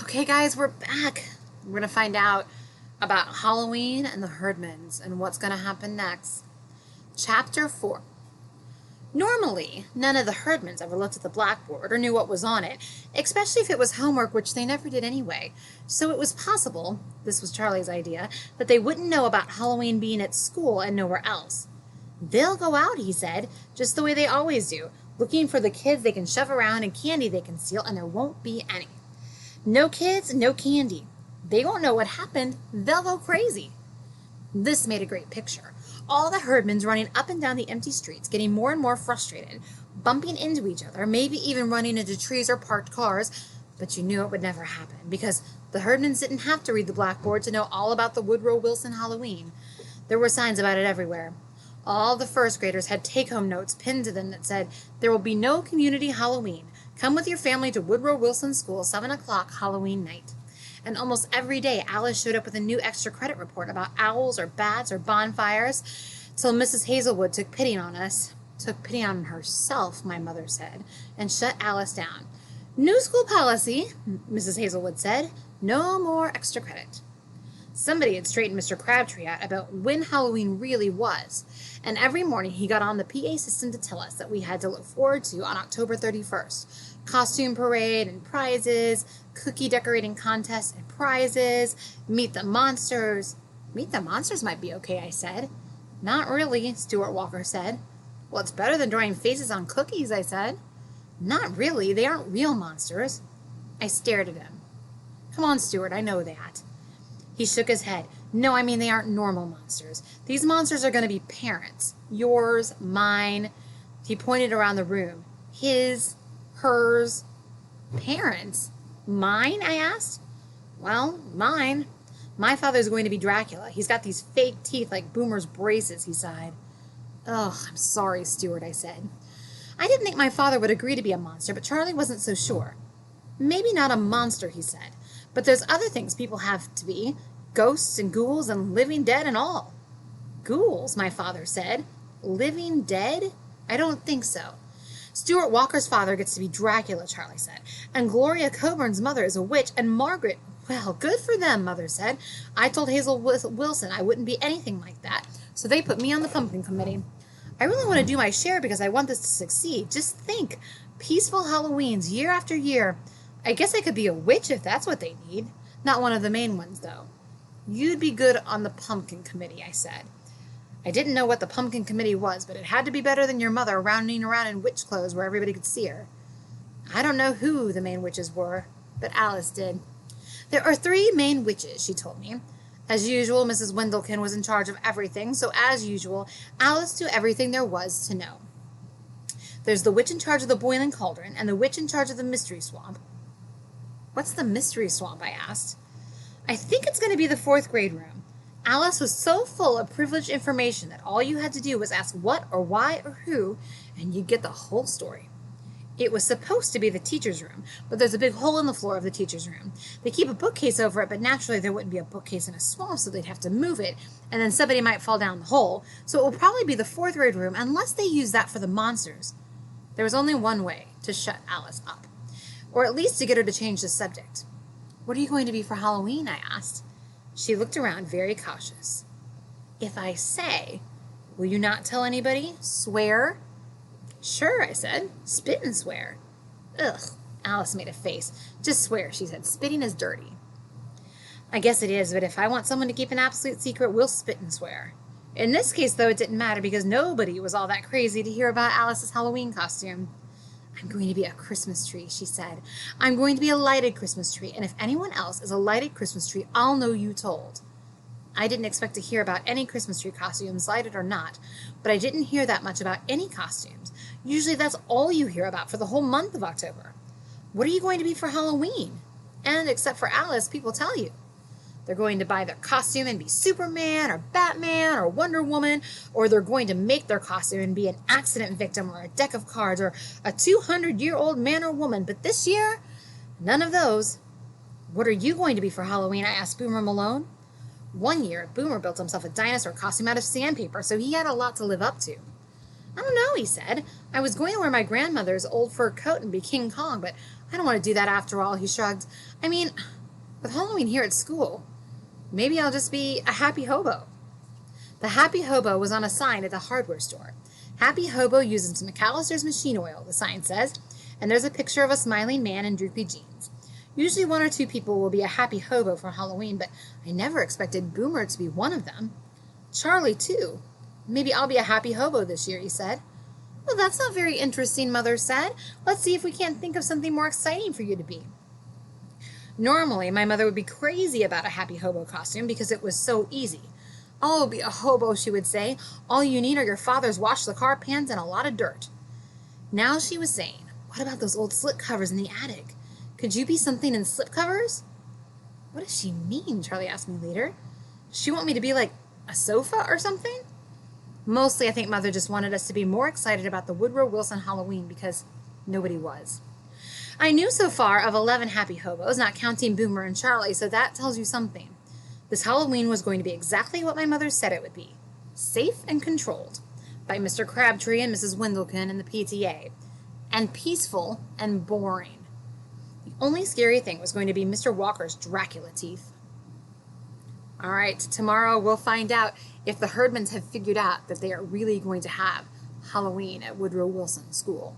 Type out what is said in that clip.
Okay, guys, we're back. We're going to find out about Halloween and the Herdmans and what's going to happen next. Chapter 4. Normally, none of the Herdmans ever looked at the blackboard or knew what was on it, especially if it was homework, which they never did anyway. So it was possible, this was Charlie's idea, that they wouldn't know about Halloween being at school and nowhere else. They'll go out, he said, just the way they always do, looking for the kids they can shove around and candy they can steal, and there won't be any. No kids, no candy. They won't know what happened. They'll go crazy. This made a great picture. All the Herdmans running up and down the empty streets, getting more and more frustrated, bumping into each other, maybe even running into trees or parked cars, but you knew it would never happen because the Herdmans didn't have to read the blackboard to know all about the Woodrow Wilson Halloween. There were signs about it everywhere. All the first graders had take-home notes pinned to them that said, "There will be no community Halloween. Come with your family to Woodrow Wilson School, 7 o'clock Halloween night." And almost every day, Alice showed up with a new extra credit report about owls or bats or bonfires, till Mrs. Hazelwood took pity on us. Took pity on herself, my mother said, and shut Alice down. "New school policy," Mrs. Hazelwood said. "No more extra credit." Somebody had straightened Mr. Crabtree out about when Halloween really was, and every morning he got on the PA system to tell us that we had to look forward to on October 31st. Costume parade and prizes, cookie decorating contests and prizes, meet the monsters. Meet the monsters might be okay, I said. "Not really," Stuart Walker said. "Well, it's better than drawing faces on cookies," I said. "Not really, they aren't real monsters." I stared at him. "Come on, Stuart, I know that." He shook his head. "No, I mean they aren't normal monsters. These monsters are going to be parents. Yours, mine." He pointed around the room. "His, hers." "Parents? Mine?" I asked. "Well, mine. My father's going to be Dracula. He's got these fake teeth like Boomer's braces," he sighed. "Oh, I'm sorry, Stuart," I said. I didn't think my father would agree to be a monster, but Charlie wasn't so sure. "Maybe not a monster," he said, "but there's other things people have to be. Ghosts and ghouls and living dead and all." "Ghouls," my father said. "Living dead? I don't think so." "Stuart Walker's father gets to be Dracula," Charlie said, "and Gloria Coburn's mother is a witch, and Margaret—" "Well, good for them," Mother said. "I told Hazel Wilson I wouldn't be anything like that, so they put me on the pumpkin committee. I really want to do my share because I want this to succeed. Just think, peaceful Halloweens year after year. I guess I could be a witch if that's what they need. Not one of the main ones, though." "You'd be good on the pumpkin committee," I said. I didn't know what the pumpkin committee was, but it had to be better than your mother rounding around in witch clothes where everybody could see her. I don't know who the main witches were, but Alice did. "There are 3 main witches," she told me. As usual, Mrs. Wendelkin was in charge of everything, so as usual, Alice knew everything there was to know. "There's the witch in charge of the boiling cauldron, and the witch in charge of the mystery swamp." "What's the mystery swamp?" I asked. "I think it's going to be the 4th grade room." Alice was so full of privileged information that all you had to do was ask what or why or who, and you'd get the whole story. It was supposed to be the teacher's room, but there's a big hole in the floor of the teacher's room. They keep a bookcase over it, but naturally there wouldn't be a bookcase in a swamp, so they'd have to move it, and then somebody might fall down the hole, so it will probably be the 4th grade room unless they use that for the monsters. There was only one way to shut Alice up, or at least to get her to change the subject. "What are you going to be for Halloween?" I asked. She looked around very cautious. "If I say, will you not tell anybody? Swear?" "Sure," I said. "Spit and swear." "Ugh," Alice made a face. "Just swear," she said. "Spitting is dirty." "I guess it is, but if I want someone to keep an absolute secret, we'll spit and swear." In this case, though, it didn't matter because nobody was all that crazy to hear about Alice's Halloween costume. "I'm going to be a Christmas tree," she said. "I'm going to be a lighted Christmas tree, and if anyone else is a lighted Christmas tree, I'll know you told." I didn't expect to hear about any Christmas tree costumes, lighted or not, but I didn't hear that much about any costumes. Usually that's all you hear about for the whole month of October. What are you going to be for Halloween? And except for Alice, people tell you. They're going to buy their costume and be Superman or Batman or Wonder Woman, or they're going to make their costume and be an accident victim or a deck of cards or a 200-year-old man or woman. But this year, none of those. "What are you going to be for Halloween?" I asked Boomer Malone. One year, Boomer built himself a dinosaur costume out of sandpaper, so he had a lot to live up to. "I don't know," he said. "I was going to wear my grandmother's old fur coat and be King Kong, but I don't want to do that after all," he shrugged. "I mean, With Halloween here at school, maybe I'll just be a happy hobo. The Happy Hobo was on a sign at the hardware store. Happy Hobo using some McAllister's machine oil, the sign says, and there's a picture of a smiling man in droopy jeans. Usually 1 or 2 people will be a happy hobo for Halloween, but I never expected Boomer to be one of them. Charlie, too. Maybe I'll be a happy hobo this year, he said. Well, that's not very interesting, Mother said. Let's see if we can't think of something more exciting for you to be. Normally, my mother would be crazy about a happy hobo costume because it was so easy. Oh, be a hobo, she would say. All you need are your father's wash the car pans and a lot of dirt. Now she was saying, what about those old slip covers in the attic? Could you be something in slip covers? What does she mean? Charlie asked me later. Does she want me to be like a sofa or something? Mostly, I think Mother just wanted us to be more excited about the Woodrow Wilson Halloween because nobody was. I knew so far of 11 happy hobos, not counting Boomer and Charlie, so that tells you something. This Halloween was going to be exactly what my mother said it would be. Safe and controlled by Mr. Crabtree and Mrs. Wendlekin and the PTA. And peaceful and boring. The only scary thing was going to be Mr. Walker's Dracula teeth. All right, tomorrow we'll find out if the Herdmans have figured out that they are really going to have Halloween at Woodrow Wilson School.